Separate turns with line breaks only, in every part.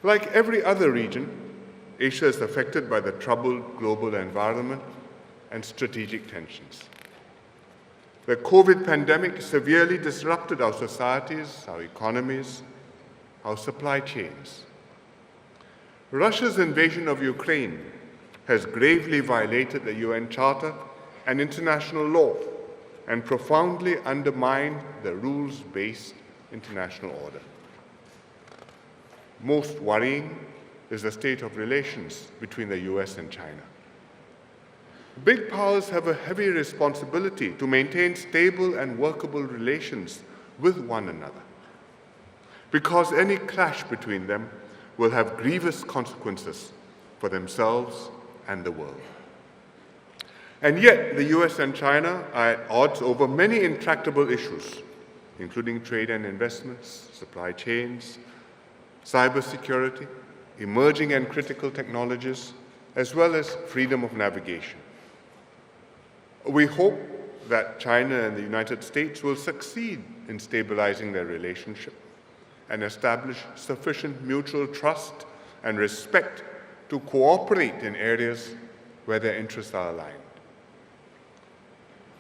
Like every other region, Asia is affected by the troubled global environment and strategic tensions. The COVID pandemic severely disrupted our societies, our economies, our supply chains. Russia's invasion of Ukraine has gravely violated the UN Charter and international law and profoundly undermined the rules-based international order. Most worrying is the state of relations between the US and China. Big powers have a heavy responsibility to maintain stable and workable relations with one another, because any clash between them will have grievous consequences for themselves and the world. And yet, the US and China are at odds over many intractable issues, including trade and investments, supply chains, cybersecurity, emerging and critical technologies, as well as freedom of navigation. We hope that China and the United States will succeed in stabilizing their relationship and establish sufficient mutual trust and respect to cooperate in areas where their interests are aligned.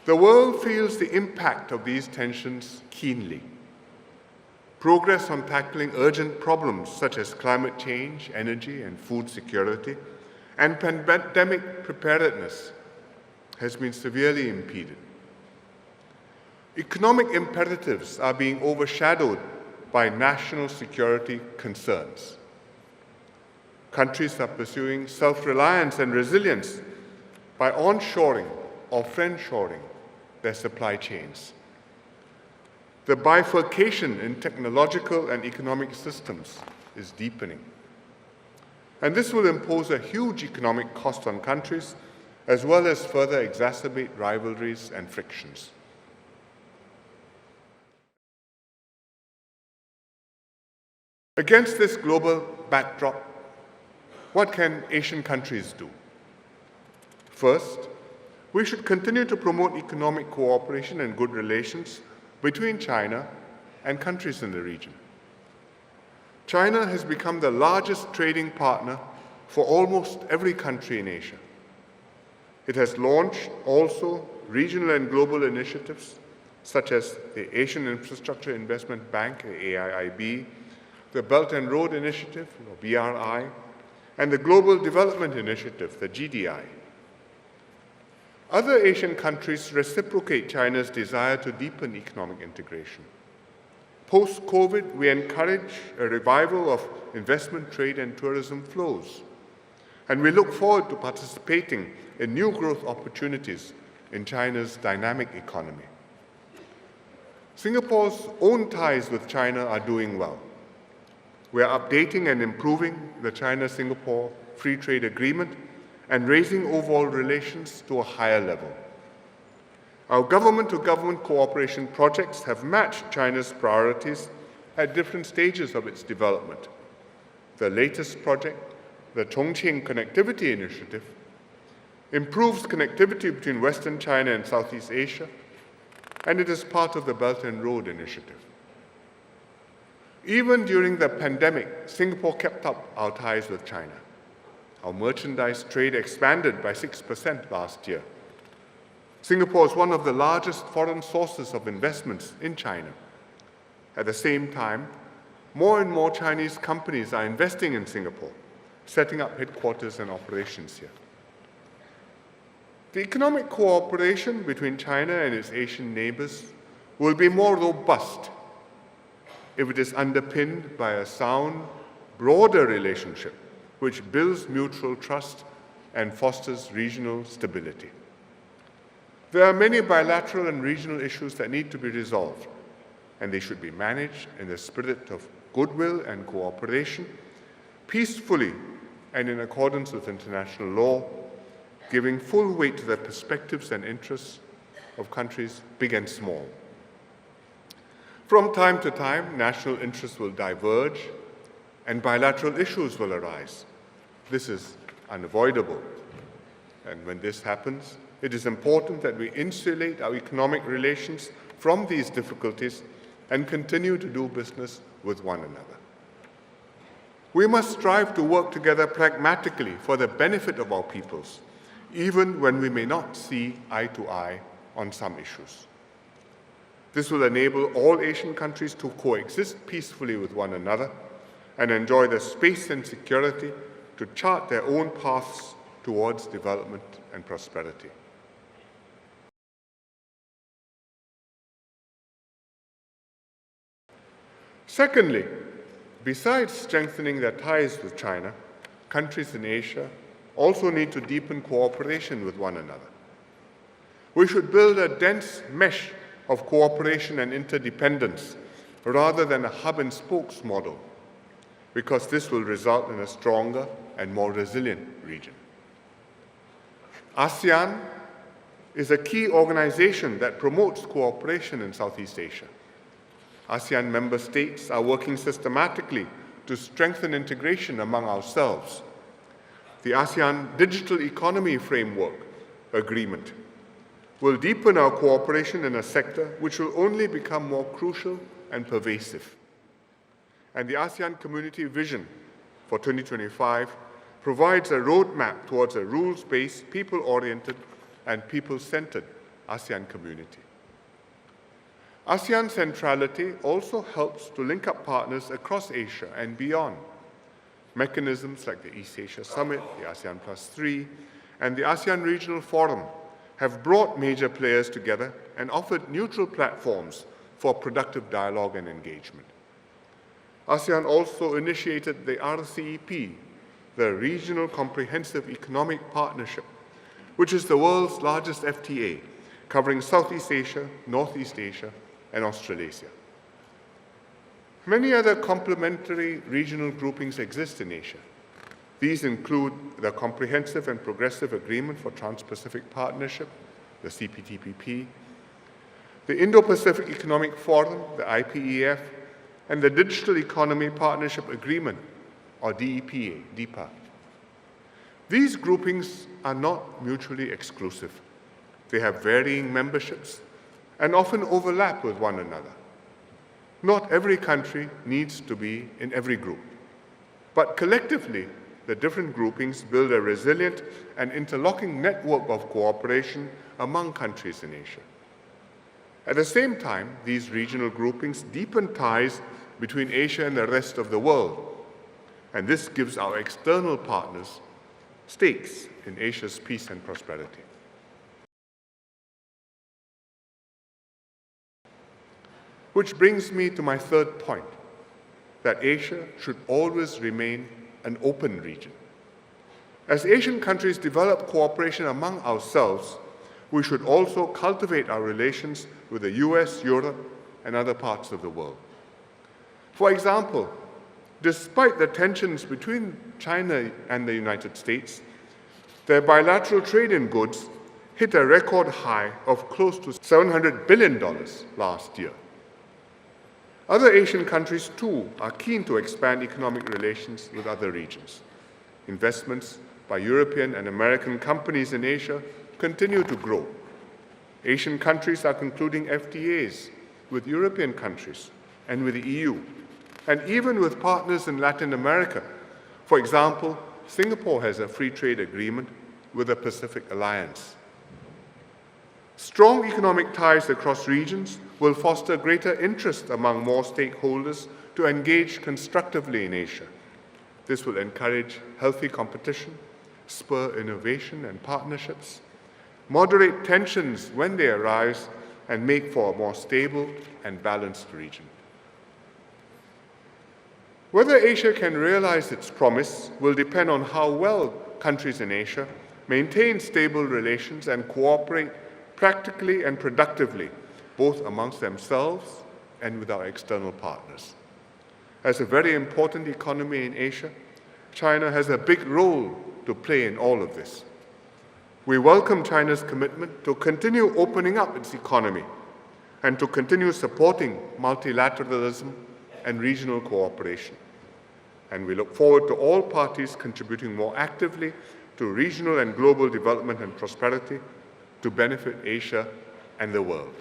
The world feels the impact of these tensions keenly. Progress on tackling urgent problems such as climate change, energy and food security, and pandemic preparedness has been severely impeded. Economic imperatives are being overshadowed by national security concerns. Countries are pursuing self-reliance and resilience by onshoring or friendshoring their supply chains. The bifurcation in technological and economic systems is deepening. And this will impose a huge economic cost on countries, as well as further exacerbate rivalries and frictions. Against this global backdrop, what can Asian countries do? First, we should continue to promote economic cooperation and good relations between China and countries in the region. China has become the largest trading partner for almost every country in Asia. It has launched also regional and global initiatives such as the Asian Infrastructure Investment Bank, AIIB, the Belt and Road Initiative, or BRI, and the Global Development Initiative, the GDI. Other Asian countries reciprocate China's desire to deepen economic integration. Post-COVID, we encourage a revival of investment, trade, and tourism flows. And we look forward to participating in new growth opportunities in China's dynamic economy. Singapore's own ties with China are doing well. We are updating and improving the China-Singapore Free Trade Agreement and raising overall relations to a higher level. Our government-to-government cooperation projects have matched China's priorities at different stages of its development. The latest project, the Chongqing Connectivity Initiative, improves connectivity between Western China and Southeast Asia, and it is part of the Belt and Road Initiative. Even during the pandemic, Singapore kept up our ties with China. Our merchandise trade expanded by 6% last year. Singapore is one of the largest foreign sources of investments in China. At the same time, more and more Chinese companies are investing in Singapore, setting up headquarters and operations here. The economic cooperation between China and its Asian neighbors will be more robust if it is underpinned by a sound, broader relationship which builds mutual trust and fosters regional stability. There are many bilateral and regional issues that need to be resolved, and they should be managed in the spirit of goodwill and cooperation, peacefully and in accordance with international law, giving full weight to the perspectives and interests of countries big and small. From time to time, national interests will diverge and bilateral issues will arise. This is unavoidable. And when this happens, it is important that we insulate our economic relations from these difficulties and continue to do business with one another. We must strive to work together pragmatically for the benefit of our peoples, even when we may not see eye to eye on some issues. This will enable all Asian countries to coexist peacefully with one another and enjoy the space and security to chart their own paths towards development and prosperity. Secondly, besides strengthening their ties with China, countries in Asia also need to deepen cooperation with one another. We should build a dense mesh of cooperation and interdependence rather than a hub-and-spokes model, because this will result in a stronger and more resilient region. ASEAN is a key organization that promotes cooperation in Southeast Asia. ASEAN member states are working systematically to strengthen integration among ourselves. The ASEAN Digital Economy Framework Agreement will deepen our cooperation in a sector which will only become more crucial and pervasive. And the ASEAN Community Vision for 2025 provides a roadmap towards a rules-based, people-oriented, and people-centered ASEAN community. ASEAN centrality also helps to link up partners across Asia and beyond. Mechanisms like the East Asia Summit, the ASEAN +3, and the ASEAN Regional Forum have brought major players together and offered neutral platforms for productive dialogue and engagement. ASEAN also initiated the RCEP, the Regional Comprehensive Economic Partnership, which is the world's largest FTA, covering Southeast Asia, Northeast Asia, and Australasia. Many other complementary regional groupings exist in Asia. These include the Comprehensive and Progressive Agreement for Trans-Pacific Partnership, the CPTPP, the Indo-Pacific Economic Forum, the IPEF, and the Digital Economy Partnership Agreement, or DEPA. These groupings are not mutually exclusive. They have varying memberships and often overlap with one another. Not every country needs to be in every group, but collectively, the different groupings build a resilient and interlocking network of cooperation among countries in Asia. At the same time, these regional groupings deepen ties between Asia and the rest of the world, and this gives our external partners stakes in Asia's peace and prosperity. Which brings me to my third point, that Asia should always remain an open region. As Asian countries develop cooperation among ourselves, we should also cultivate our relations with the US, Europe, and other parts of the world. For example, despite the tensions between China and the United States, their bilateral trade in goods hit a record high of close to $700 billion last year. Other Asian countries, too, are keen to expand economic relations with other regions. Investments by European and American companies in Asia continue to grow. Asian countries are concluding FTAs with European countries and with the EU, and even with partners in Latin America. For example, Singapore has a free trade agreement with the Pacific Alliance. Strong economic ties across regions will foster greater interest among more stakeholders to engage constructively in Asia. This will encourage healthy competition, spur innovation and partnerships, moderate tensions when they arise, and make for a more stable and balanced region. Whether Asia can realize its promise will depend on how well countries in Asia maintain stable relations and cooperate practically and productively, both amongst themselves and with our external partners. As a very important economy in Asia, China has a big role to play in all of this. We welcome China's commitment to continue opening up its economy and to continue supporting multilateralism and regional cooperation. And we look forward to all parties contributing more actively to regional and global development and prosperity to benefit Asia and the world.